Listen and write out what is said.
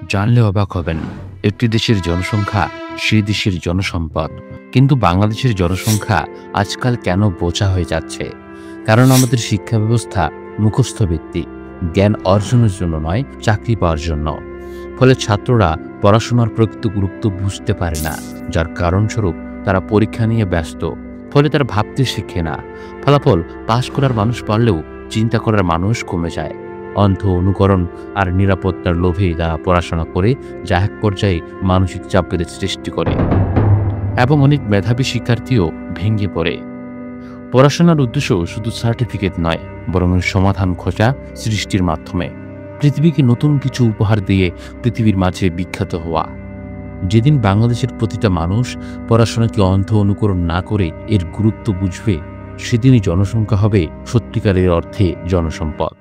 জানলে অবাক হবেন, একটি দেশের জনসংখ্যা সেই দেশের জনসম্পদ। কিন্তু বাংলাদেশের জনসংখ্যা আজকাল কেন বোঝা হয়ে যাচ্ছে? কারণ আমাদের শিক্ষা ব্যবস্থা মুখস্থ ভিত্তিক, জ্ঞান অর্জনের জন্য নয়, চাকরি পাওয়ার জন্য। ফলে ছাত্ররা পড়াশোনার প্রকৃত গুরুত্ব বুঝতে পারে না, যার কারণস্বরূপ তারা পরীক্ষা নিয়ে ব্যস্ত। ফলে তারা ভাবতে শেখে না। ফলাফল, পাশ করার মানুষ পারলেও চিন্তা করার মানুষ কমে যায়। অন্ধ অনুকরণ আর নিরাপত্তার লোভে তারা পড়াশোনা করে, যা এক পর্যায়ে মানসিক চাপের সৃষ্টি করে এবং অনেক মেধাবী শিক্ষার্থীও ভেঙে পড়ে। পড়াশোনার উদ্দেশ্য শুধু সার্টিফিকেট নয়, বরং সমাধান খোঁজা, সৃষ্টির মাধ্যমে পৃথিবীকে নতুন কিছু উপহার দিয়ে পৃথিবীর মাঝে বিখ্যাত হওয়া। যেদিন বাংলাদেশের প্রতিটা মানুষ পড়াশোনাকে অন্ধ অনুকরণ না করে এর গুরুত্ব বুঝবে, সেদিনই জনসংখ্যা হবে সত্যিকারের অর্থে জনসম্পদ।